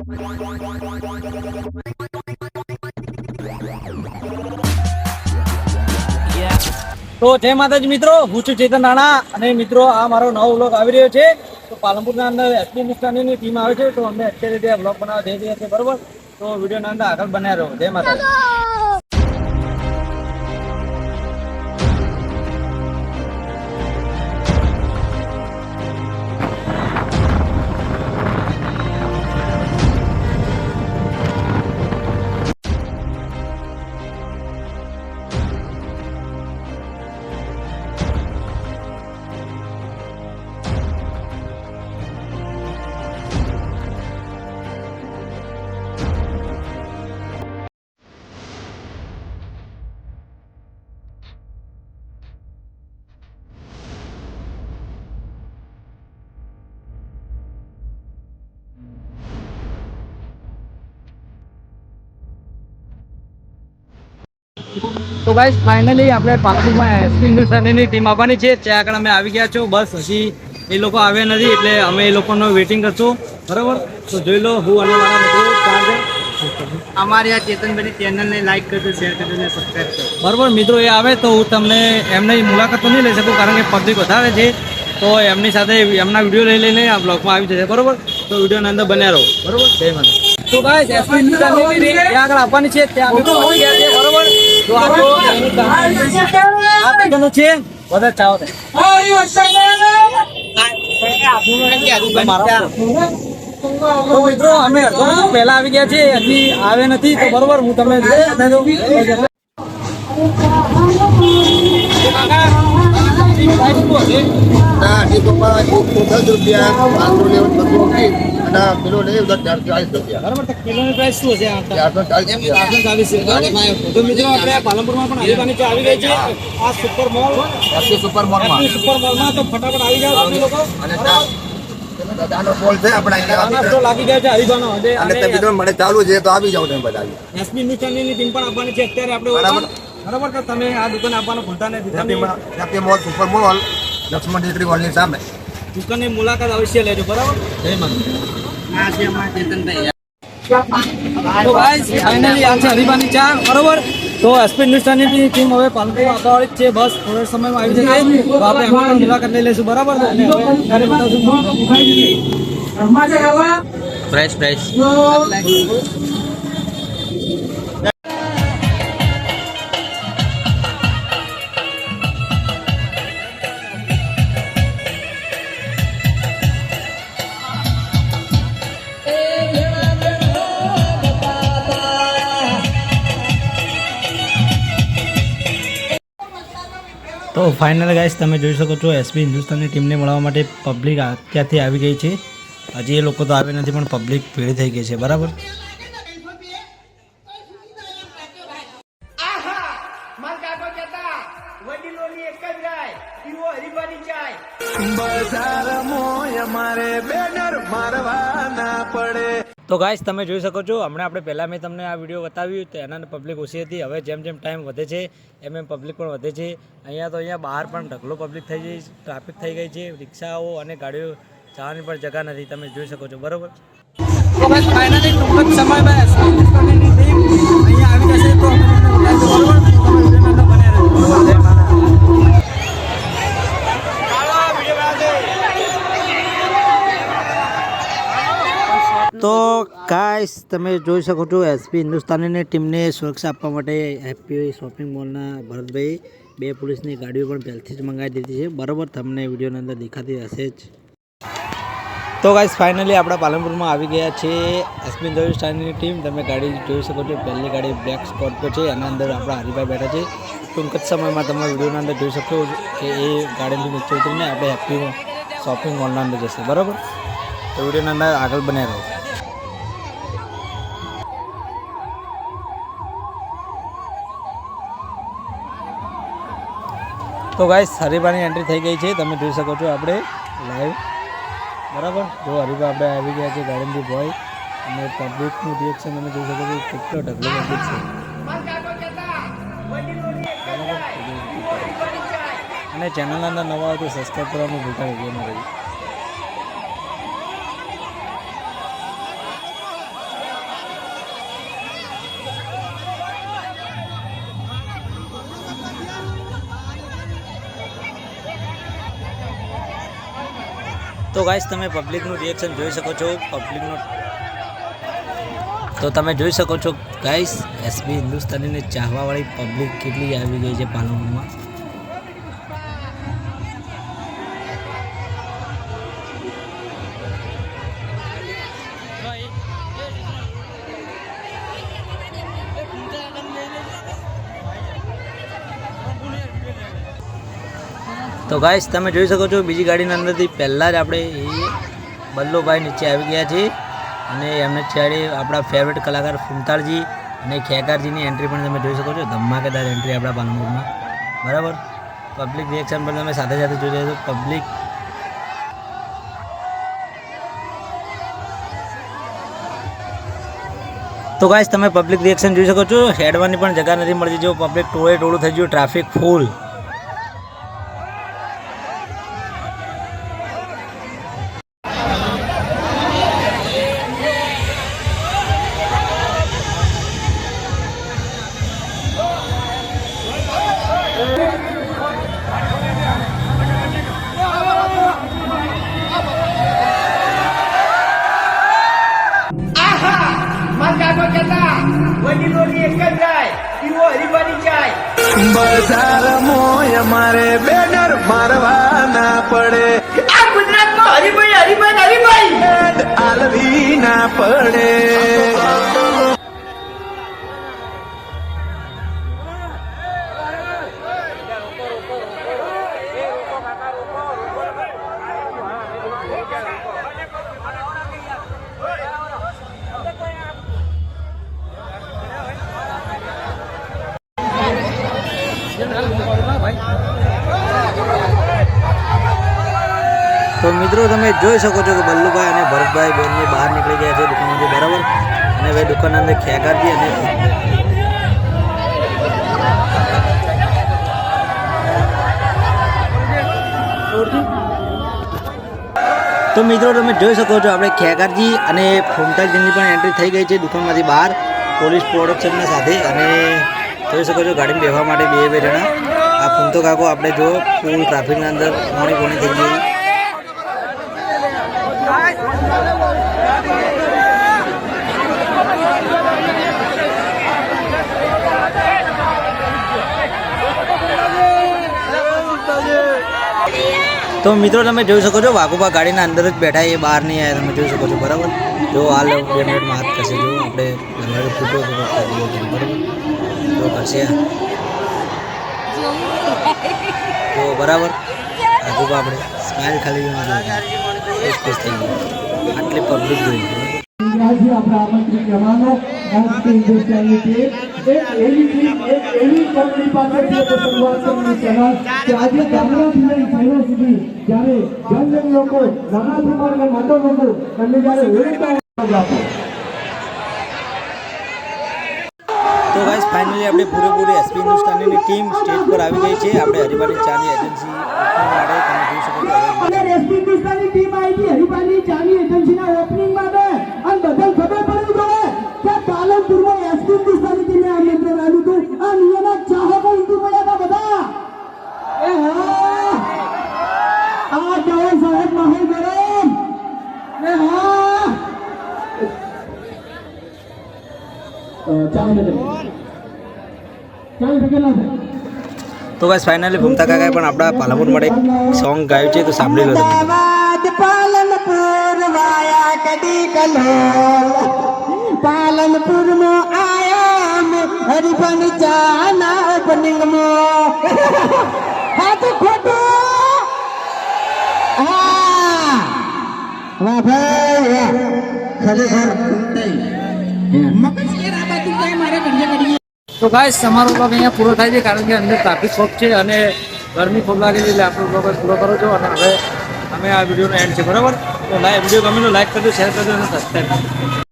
તો જય માતાજી મિત્રો, હું છું ચેતન રાણા અને મિત્રો આ મારો નવો વ્લોગ આવી રહ્યો છે. તો પાલનપુરના અંદર એસપી નિષ્ઠાની ટીમ આવે છે, તો અમે અત્યારે ત્યાં વ્લોગ બનાવવા જઈ રહ્યા છીએ, બરોબર. તો વિડીયોના અંદર આગળ બન્યા રહો. જય માતાજી. તો ગાઈસ ફાઇનલી આપણે પાલનપુરમાં એસપી હિન્દુસ્તાનીની ટીમ આવવાની છે. ત્યાં આગળ અમે આવી ગયા છો. બસ હજી એ લોકો આવ્યા નથી, એટલે અમે એ લોકોનો વેઇટિંગ કરશું, બરાબર. તો જોઈ લો, હું અને મારા મિત્રો અમારી આ ચેતનભાઈની ચેનલને લાઈક કરજો, શેર કરજો અને સબસ્ક્રાઈબ કરજો. બરાબર મિત્રો, એ આવે તો હું તમને એમની મુલાકાત તો નહીં લઈ શકું, કારણ કે પબ્લિક વધારે છે. તો એમની સાથે એમના વિડીયો લઈને આ બ્લોગમાં આવી જશે, બરાબર. તો વિડીયોના અંદર બન્યા રહો, બરાબર. જય માતા. તો ગાઈસ એસપી હિન્દુસ્તાનીની ત્યાં આગળ આવવાની છે, ત્યાં અમે પહોંચી ગયા છે, બરાબર. તો આ તો એનું છે બધા ચાવ તો મિત્રો અમે પહેલા આવી ગયા છે, હજી આવે નથી. તો બરોબર, હું તમને પાલનપુરમાં પણ આવી ગઈ છે આ સુપર મોલ. સુપર મોલમાં તો ફટાફટ આવી જાવ તમે લોકો. લાગી ગયા છે હરિભાનો મને ચાલુ છે, તો આવી જાવ તમે બધા. એસપી હિન્દુસ્તાનીની ટીમ પણ આવવાની છે અત્યારે આપણે, બરાબર. તો તમે આ દુકાને આવવાનું ભૂલતા નથી. મોલ સુપર મોલ લક્ષ્મણ ટેકરી હોલની સામે દુકાનની મુલાકાત અવશ્ય લેજો, બરાબર. જય માતા. તો ગાઈસ ફાઇનલી આ છે હરિભાની ચા, બરોબર. તો એસપી હિન્દુસ્તાનીની ટીમ હવે પાલનપુરમાં આવવાની જ છે, બસ થોડા સમયમાં આવી જશે. તો આપણે એમાં મુલાકાત લઈ લઈશું, બરાબર. પ્રાઇસ તો ફાઇનલ ગાઈસ તમે જોઈ શકો છો, એસપી હિન્દુસ્તાનની ટીમને મળવા માટે પબ્લિક અત્યારથી આવી ગઈ છે. હજી એ લોકો તો આવી નથી, પણ પબ્લિક ભીડ થઈ ગઈ છે, બરાબર. તો ગાઈસ તમે જોઈ શકો છો, હમણાં આપણે પહેલાં મેં તમને આ વિડીયો બતાવ્યું તો એના પબ્લિક ઓછી હતી. હવે જેમ જેમ ટાઈમ વધે છે એમ પબ્લિક પણ વધે છે. અહીંયા બહાર પણ ઢગલો પબ્લિક થઈ ગઈ, ટ્રાફિક થઈ ગઈ છે. રિક્ષાઓ અને ગાડીઓ જવાની પણ જગા નથી, તમે જોઈ શકો છો, બરાબર. તો બસ ફાઇનલી ટૂંક જ સમયમાં હિન્દુસ્તાનીની ટીમ અહીંયા આવી જશે. તો તો ગાઈસ તમે જોઈ શકો છો, એસપી હિન્દુસ્તાનીની ટીમને સુરક્ષા આપવા માટે હેપી શોપિંગ મોલના ભરતભાઈ 2 પોલીસની ગાડીઓ પણ પહેલથી જ મંગાવી દીધી છે, બરાબર. તમને વિડીયોની અંદર દેખાતી હશે જ. તો ગાઈસ ફાઇનલી આપણા પાલનપુરમાં આવી ગયા છે એસપી હિન્દુસ્તાનીની ટીમ. તમે ગાડી જોઈ શકો છો, પહેલી ગાડી બ્લેક સ્કોર્પિયો છે, એના અંદર આપણા હરિભાઈ બેઠા છે. ટૂંક જ સમયમાં તમે વિડીયોના અંદર જોઈ શકો કે એ ગાડીની નીચે ઉતરીને આપણે હેપી શોપિંગ મોલના અંદર જશે, બરાબર. તો વિડીયોના અંદર આગળ બન્યા રહો. તો ગાઈસ હરિભાની એન્ટ્રી થઈ ગઈ છે, તમે જોઈ શકો છો આપણે લાઈવ, બરાબર. જો હરિભા આપણે આવી ગયા છે ગાર્ડનથી બોય, અને પબ્લિકનું રિએક્શન તમે જોઈ શકો છો, કેટલો ઢગલો પબ્લિક છે. અને ચેનલના અંદર નવા હોય તો સબસ્ક્રાઈબ કરવાનું ભૂલતા નહીં. તો ગાઈસ તમે પબ્લિકનું રિએક્શન જોઈ શકો છો. તો તમે જોઈ શકો છો ગાઈસ એસબી હિન્દુસ્તાનીને ચાહવાવાળી પબ્લિક કેટલી આવી ગઈ છે પાલનપુરમાં. તો ગાઈસ તમે જોઈ શકો છો બીજી ગાડીના અંદરથી પહેલાં જ આપણે બલ્લુભાઈ નીચે આવી ગયા છીએ અને એમને છેડે આપણા ફેવરેટ કલાકાર ફૂમતાળજી અને ખેગારજીની એન્ટ્રી પણ તમે જોઈ શકો છો. ધમાકેદાર એન્ટ્રી આપણા પાલનપુરમાં. બરાબર, પબ્લિક રિએક્શન પણ તમે સાથે સાથે જોઈ રહ્યા છો. પબ્લિક તો ગાઈસ તમે પબ્લિક રિએક્શન જોઈ શકો છો. હેડવાની પણ જગ્યા નથી મળતી. જો પબ્લિક ટોળું થઈ ગયું, ટ્રાફિક ફૂલ. બજાર મોય મારે બેનર મારવા ના પડે. આ ગુજરાતમાં હરિભાઈ આલવી ના પડે. તો મિત્રો તમે જોઈ શકો છો કે બલ્લુભાઈ અને ભરતભાઈ બંને બહાર નીકળી ગયા છે દુકાનમાંથી. બરાબર, અને હવે દુકાનના અંદર ખેગારજી અને તો મિત્રો તમે જોઈ શકો છો આપણે ખેગારજી અને ફૂમતાલજીની પણ એન્ટ્રી થઈ ગઈ છે દુકાનમાંથી બહાર પોલીસ પ્રોડક્શનના સાથે. અને જોઈ શકો છો ગાડીમાં બેસવા માટે બે જણા. આ ફૂમતો કાકો આપણે જો ફૂલ ટ્રાફિકના અંદર પોણી થઈ ગઈ. તો મિત્રો તમે જોઈ શકો છો વાઘુબા ગાડીના અંદર જ બેઠા, એ બહાર નહીં આવ્યા. તમે જોઈ શકો છો. બરાબર, જો હાલ 2 મિનિટમાં હાથ કરશે. જો આપણે દરવાજો ફૂટો બરાબર જો કરશે તો બરાબર વાઘુબા આપણે સ્માઇલ ખાલી ખુશ થઈ ગયું. આટલી પબ્લિક જોઈ. આપણા આમંત્રિત મહેમાનો એસપી હિન્દુસ્તાની ટીમ એક એવી કંપની પાસેથી શરૂઆત કરવાની ચેનલ કે આજે ગામડાથી લઈ શહેરો સુધી જ્યારે જન લોકો નાના પ્રમાણમાં મોટો લોકો અને જ્યારે આપો. તો ગાઈસ ફાઇનલી આપણે પૂરેપૂરી એસપી હિન્દુસ્તાનીની ટીમ સ્ટેજ પર આવી ગઈ છે. આપણે હરિભાઈની ચાની એજન્સી માટે તમે જોઈ શકો છો. એસપી હિન્દુસ્તાની ટીમ આવી છે હરિભાઈની ચાની એજન્સીના ઓપનિંગ માટે. અને બધાને ખબર પડી જોઈએ કે પાલનપુરમાં એસપી હિન્દુસ્તાની ટીમે આમંત્રણ આવ્યું હતું. આ નિયમના ચાહકો ઉમટી પડ્યા હતા બધા. એ હા, આ જવાન સાહેબ માહોલ ગરમ. એ હા, તો ગાઈસ ફાઇનલી ભૂમતા કાકાએ પણ આપણા પાલનપુર માટે એક સોંગ ગાયું છે, તો સાંભળી લો તમે. પાલનપુર વાયા કદી કલો પાલનપુર મો આયા હરિભન જાના ઓપનિંગ મો હા તો ખોટું હા વાહ ભાઈ વાહ ખરેખર તો ગાઈસ અમારો બ્લોગ અહીંયા પૂરો થાય છે કારણ કે અંદર ટ્રાફિક ખૂબ છે અને ગરમી ખૂબ લાગે છે, એટલે આપણો બ્લોગ પૂરો કરો છો. અને હવે અમે આ વિડીયોનો એન્ડ છે. બરાબર, તો વિડીયો ગમે તો લાઈક કરજો, શેર કરજો અને સબસ્ક્રાઈબ કરજો.